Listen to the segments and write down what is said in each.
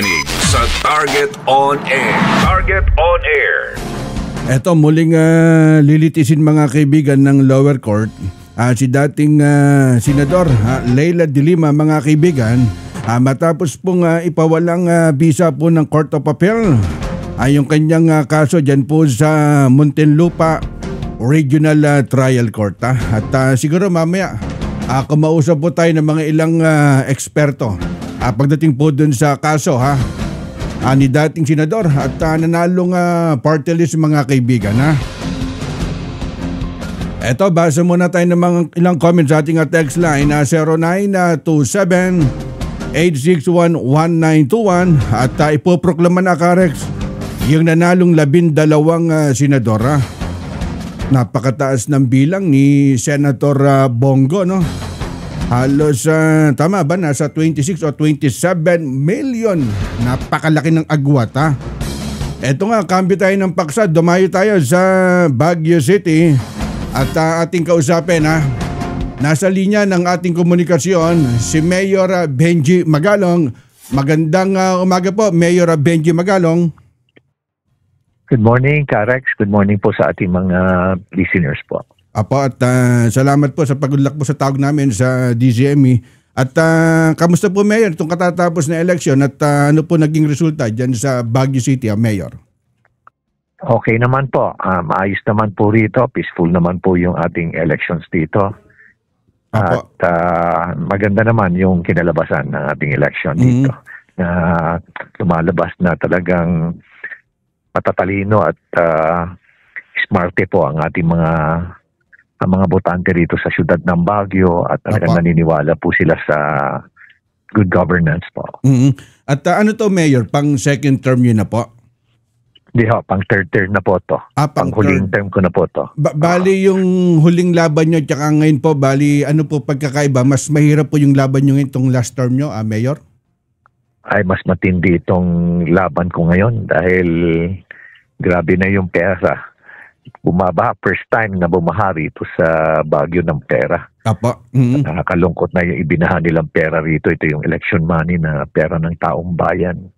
nakikinig sa Target on Air. Target on Air. Eto, muling lilitisin mga kaibigan ng lower court si dating Senador Leila de Lima, mga kaibigan, matapos pong ipawalang bisa po ng Court of Appeal yung kanyang kaso dyan po sa Muntinlupa Regional Trial Court. At siguro mamaya kumausap po tayo ng mga ilang eksperto pagdating po dun sa kaso ni dating senador at nanalong party list, mga kaibigan. Eto, basa muna tayo ng mga ilang comments sa ating text line 0927-861-1921 at ipoproklama na, Karex, yung nanalong 12 senador. Napakataas ng bilang ni Senator Bongo, no? Halos, tama ba, nasa 26 o 27 million. Napakalaki ng agwat, Eto nga, cambio tayo ng paksa. Dumayo tayo sa Baguio City at ating kausapin, nasa linya ng ating komunikasyon si Mayor Benji Magalong. Magandang umaga po, Mayor Benji Magalong. Good morning, Karex. Good morning po sa ating mga listeners po. Apo, at salamat po sa pag-unlak po sa tawag namin sa DZME. At kamusta po, Mayor, itong katatapos na eleksyon at ano po naging resulta dyan sa Baguio City, Mayor? Okay naman po. Maayos naman po rito. Peaceful naman po yung ating elections dito. Apo. At maganda naman yung kinalabasan ng ating election dito. Na lumalabas na talagang matatalino at smarte po ang ating mga botante rito sa siyudad ng Baguio at talagang naniniwala po sila sa good governance po. At ano to, Mayor, pang second term yun na po? Hindi ho, pang third term na po to. Pang huling term ko na po to. Bali yung huling laban nyo tsaka ngayon po, bali ano po pagkakaiba? Mas mahirap po yung laban nyo ngayon itong last term nyo, Mayor? Ay, mas matindi itong laban ko ngayon dahil grabe na yung pera. Bumaba, first time na bumahari ito sa Baguio ng pera. Apo. Nakakalungkot na yung ibinaha nilang pera rito. Ito yung election money na pera ng taong bayan.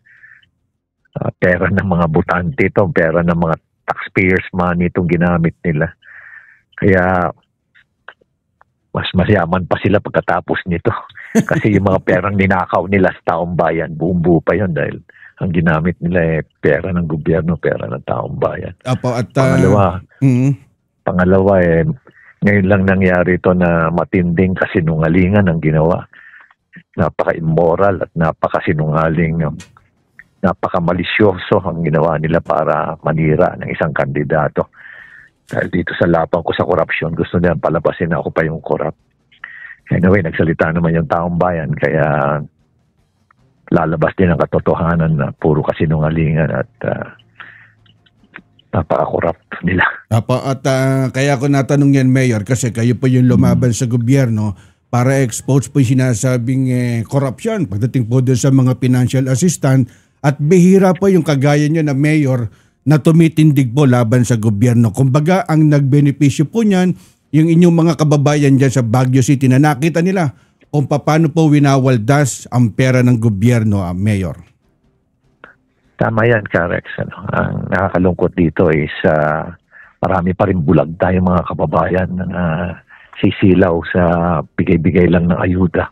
Pera ng mga botante ito, pera ng mga taxpayers money itong ginamit nila. Kaya mas mayaman pa sila pagkatapos nito. Kasi yung mga perang ninakaw nila sa taong bayan, buong buo pa yun dahil ang ginamit nila pera ng gobyerno, pera ng taong bayan. Apo, at pangalawa ngayon lang nangyari ito na matinding kasinungalingan ang ginawa. Napaka-immoral at napakasinungaling, napaka-malisyoso ang ginawa nila para manira ng isang kandidato. Dahil dito sa lapang ko sa korupsyon, gusto nila palabasin na ako pa yung korap. Anyway, nagsalita naman yung taong bayan, kaya lalabas din ang katotohanan na puro kasinungalingan at napaka-korap nila. Apo, at kaya ko natanong yan, Mayor, kasi kayo po yung lumaban sa gobyerno para expose po yung sinasabing korupsyon pagdating po doon sa mga financial assistant, at bihira po yung kagaya nyo na Mayor na tumitindig po laban sa gobyerno. Kumbaga, ang nagbenepisyo po niyan, yung inyong mga kababayan dyan sa Baguio City na nakita nila kung paano po winawaldas ang pera ng gobyerno, Mayor. Tama yan, Karex. Ang nakakalungkot dito is marami pa rin bulag tayong mga kababayan na sisilaw sa bigay-bigay lang ng ayuda.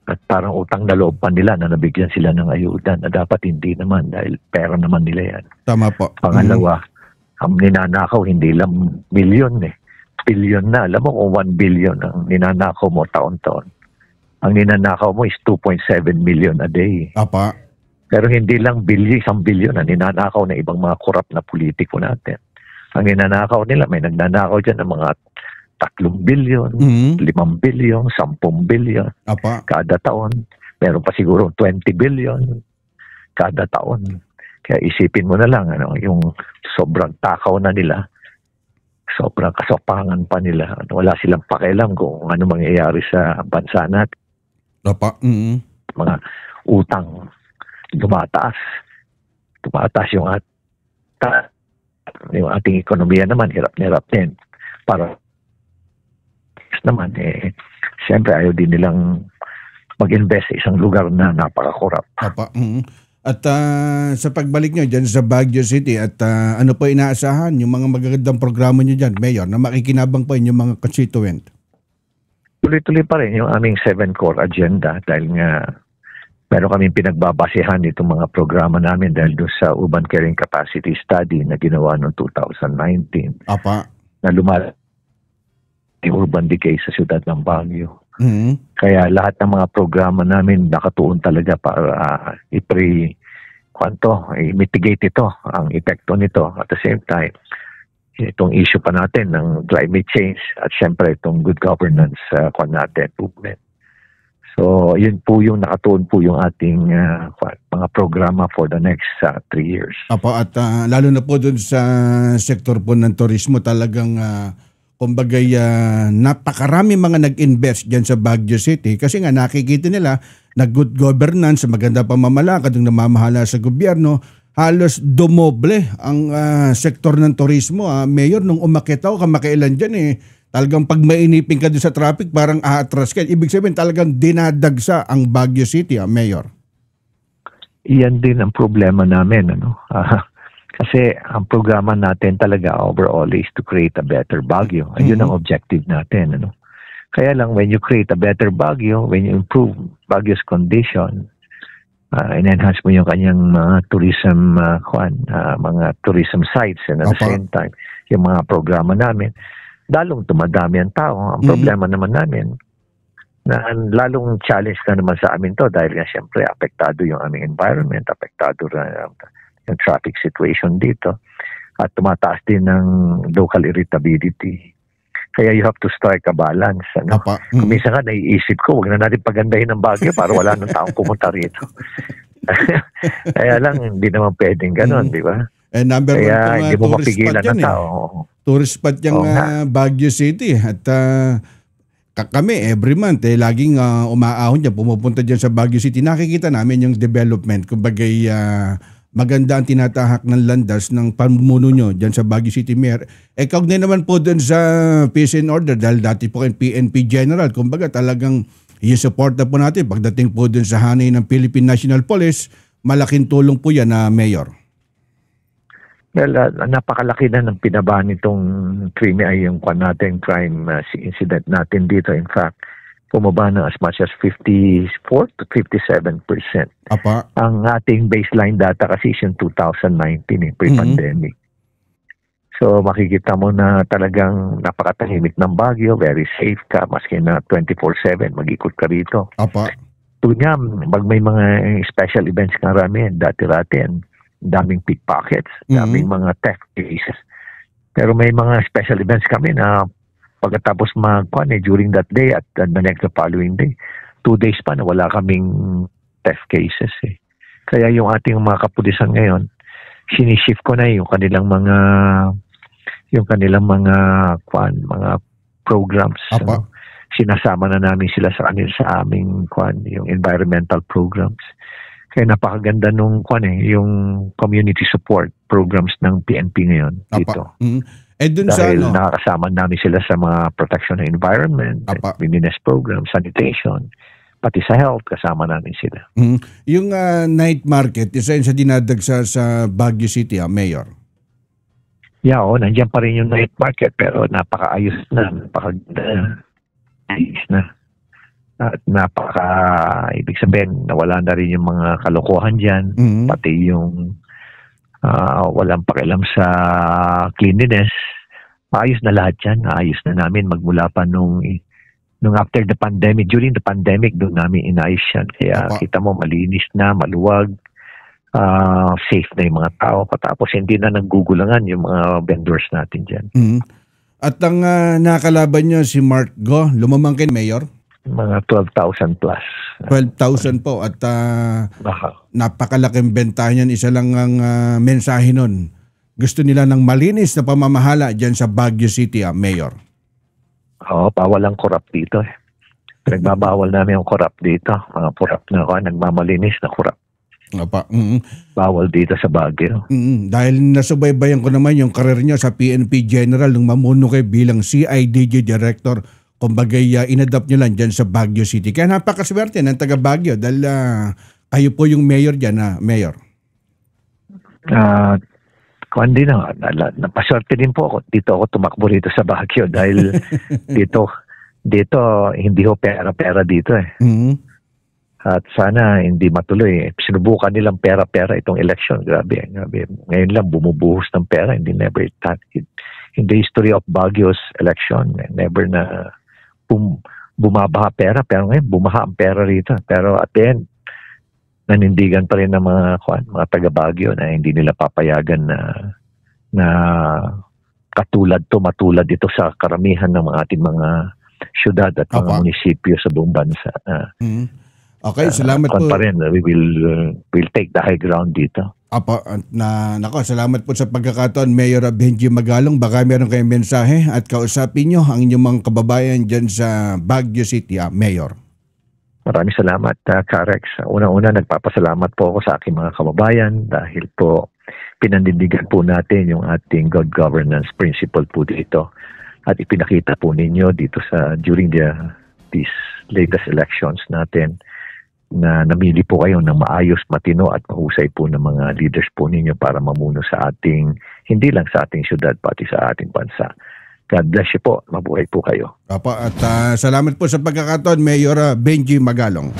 At parang utang na loob pa nila na nabigyan sila ng ayuda na dapat hindi naman dahil pera naman nila yan. Tama po. Pangalawa, ang ninanakaw hindi lang milyon billion na. Alam mo kung 1 billion ang ninanakaw mo taon-taon. Ang ninanakaw mo is 2.7 million a day. Apa. Pero hindi lang isang billion na ninanakaw ng ibang mga korap na politiko natin. Ang ninanakaw nila, may nagnanakaw dyan ng mga 3 billion, 5 billion, 10 billion Apa. kada taon. Meron pa siguro 20 billion kada taon. Kaya isipin mo na lang, yung sobrang takaw na nila, sobrang kasopangan pa nila. Wala silang pakialam kung ano mangyayari sa bansa natin. Apa. Mga utang tumataas. Tumataas yung ating ekonomiya naman, hirap na hirap din. Para naman, siyempre ayaw din nilang mag-invest sa isang lugar na napaka-corrupt. At sa pagbalik nyo dyan sa Baguio City at ano po inaasahan yung mga magagandang programa nyo dyan, Mayor, na makikinabang pa yung mga constituent? Tuloy-tuloy pa rin yung aming 7 core agenda dahil nga meron kaming pinagbabasehan itong mga programa namin dahil doon sa Urban Carrying Capacity Study na ginawa noong 2019 Apa. na lumal yung urban decay sa siyudad ng Baguio. Mhm. Kaya lahat ng mga programa namin nakatuon talaga para i-mitigate ito, ang epekto nito. At the same time, itong issue pa natin ng climate change at syempre itong good governance natin, movement. So, yun po yung nakatuon po yung ating mga programa for the next 3 years. Apo, at lalo na po dun sa sektor po ng turismo talagang kumbaga napakarami mga nag-invest dyan sa Baguio City kasi nga nakikita nila na good governance, maganda pamamalakad ng namamahala sa gobyerno, halos dumoble ang sektor ng turismo. Mayor, nung umakyat ako kamakailan dyan talagang pag mainipin ka doon sa traffic parang aatras ka. Ibig sabihin talagang dinadagsa ang Baguio City, Mayor. Iyan din ang problema namin. Kasi ang programa natin talaga overall is to create a better Baguio. Ayun ang objective natin. Kaya lang when you create a better Baguio, when you improve Baguio's condition, in-enhance mo yung kanyang mga tourism mga tourism sites and at the same time, yung mga programa namin, lalong tumadami ang tao. Ang problema naman namin, na lalong challenge na naman sa amin to dahil nga siyempre apektado yung aming environment, apektado yung traffic situation dito at tumataas din ng local irritability. Kaya you have to strike a balance. Kung minsan nga naiisip ko, huwag na natin pagandahin ng Baguio para wala nang taong pumunta rito. Kaya lang, hindi naman pwedeng ganon, di ba? Number kaya hindi mo mapigilan ng tao. Tourist spot yung Baguio City at kami every month laging umaahon dyan, pumupunta dyan sa Baguio City. Nakikita namin yung development, kumbaga maganda ang tinatahak ng landas ng pamumuno nyo dyan sa Baguio City, Mayor. Kaugnay naman po dun sa peace and order dahil dati po kayong PNP General. Kumbaga talagang i-support na po natin pagdating po dun sa hanay ng Philippine National Police. Malaking tulong po yan na Mayor. Well, napakalaki na ng pinaba nitong crime ay yung crime incident natin dito. In fact, pumaba na as much as 54 to 57%. Apa. Ang ating baseline data kasi is yung 2019, pre-pandemic. So makikita mo na talagang napakatahimik ng Baguio, very safe ka, maski na 24/7, mag-ikot ka rito. Apa. Tunya, pag may mga special events karami, dati-rati, daming pickpockets, daming mga theft cases. Pero may mga special events kami na pagkatapos during that day at the next following day, 2 days pa na wala kaming theft cases. Kaya yung ating mga kapulisan ngayon, sinishift ko na yung kanilang mga programs. Sinasama na namin sila sa aming yung environmental programs. Kaya napakaganda nung yung community support programs ng PNP ngayon dito. Dahil nakakasama namin sila sa mga protection ng environment, cleanliness program, sanitation, pati sa health, kasama namin sila. Yung night market, isa yun sa dinadagsa sa Baguio City, Mayor? Yeah, nandiyan pa rin yung night market pero napakaayos na, napakaganda na. At ibig sabihin, nawala na rin yung mga kalokohan dyan, pati yung walang pakialam sa cleanliness. Maayos na lahat yan. Ayos na namin magmula pa nung after the pandemic. During the pandemic, doon namin inayos yan. Kaya kita mo, malinis na, maluwag, safe na yung mga tao. Patapos hindi na naggugulangan yung mga vendors natin dyan. At ang nakalaban nyo si Mark Go, lumamangkin, Mayor? Mga 12,000 plus. 12,000 po at napakalaking bentahan yan. Isa lang ang mensahe nun. Gusto nila ng malinis na pamamahala dyan sa Baguio City, Mayor. Bawal ang corrupt dito. Nagbabawal namin ang corrupt dito. Mga corrupt na nagmamalinis na corrupt. Bawal dito sa Baguio. Dahil nasubaybayan ko naman yung karir niya sa PNP General nung mamuno kayo bilang CIDG Director. Kumbaga, inadapt nyo lang dyan sa Baguio City. Kaya napakaswerte ng taga Baguio dahil Kayo po yung mayor dyan, Mayor. Kung hindi na, napaswerte din po ako. Dito ako tumakbo rito sa Baguio dahil dito hindi ho pera-pera dito eh. Mhm. At sana hindi matuloy. Sinubukan nilang pera-pera itong election. Grabe. Ngayon lang bumubuhos ng pera. Hindi never in the history of Baguio's election, never na bumabaha pera. Pero ngayon, bumaha ang pera rito. Pero at the end, nanindigan pa rin ng mga taga Baguio na hindi nila papayagan na matulad ito sa karamihan ng ating mga syudad at mga munisipyo sa buong bansa. Okay, salamat po. Pa rin, we'll take the high ground dito. Salamat po sa pagkakataon, Mayor Benji Magalong. Baka meron kayong mensahe at kausapin nyo ang inyong mga kababayan dyan sa Baguio City, Mayor. Maraming salamat, Karex. Una-una, nagpapasalamat po ako sa aking mga kababayan dahil po pinandindigan po natin yung ating good governance principle po dito. At ipinakita po ninyo dito during these latest elections natin na namili po kayo ng maayos, matino at mahusay po ng mga leaders po ninyo para mamuno sa ating, hindi lang sa ating syudad, pati sa ating bansa. God bless you po. Mabuhay po kayo. At salamat po sa pagkakataon, Mayor Benji Magalong.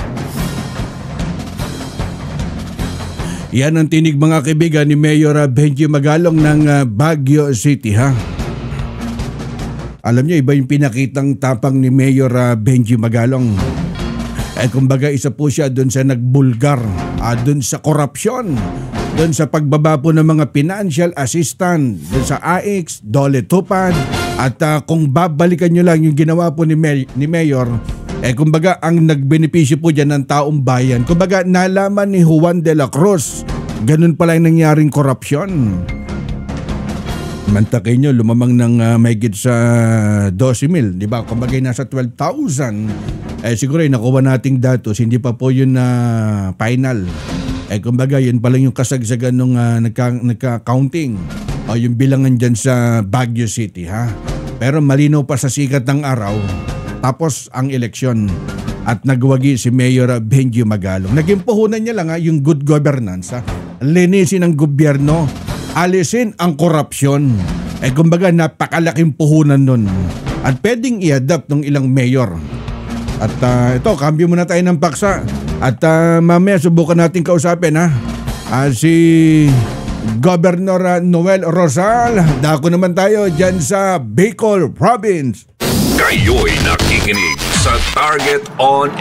Yan ang tinig mga kaibigan ni Mayor Benji Magalong ng Baguio City, Alam niyo, iba yung pinakitang tapang ni Mayor Benji Magalong. Kumbaga isa po siya doon sa nagbulgar, doon sa korupsyon, doon sa pagbaba po ng mga financial assistant, doon sa AIX, Dole Tupad, at kung babalikan nyo lang yung ginawa po ni Mayor, kumbaga ang nagbenepisyo po dyan ng taong bayan. Kumbaga nalaman ni Juan de la Cruz, ganun pala yung nangyaring korupsyon. Mantakay nyo, lumamang ng mahigit sa 12,000, di ba? Kumbaga nasa 12,000. Siguro nakuha nating datos, hindi pa po yun na final. Kumbaga yun pa lang yung kasagsagan nung nagka-counting o yung bilangan dyan sa Baguio City, Pero malinaw pa sa sikat ng araw, tapos ang eleksyon at nagwagi si Mayor Benji Magalong. Naging puhunan niya lang yung good governance, linisin ang gobyerno, alisin ang korupsyon. Kumbaga napakalaking puhunan nun. At pwedeng i-adapt ng ilang mayor. At ito, cambio muna tayo ng paksa. At mamaya subukan natin kausapin si Governor Noel Rosal. Dako naman tayo dyan sa Bicol Province. Kayo'y nakikinig sa Target on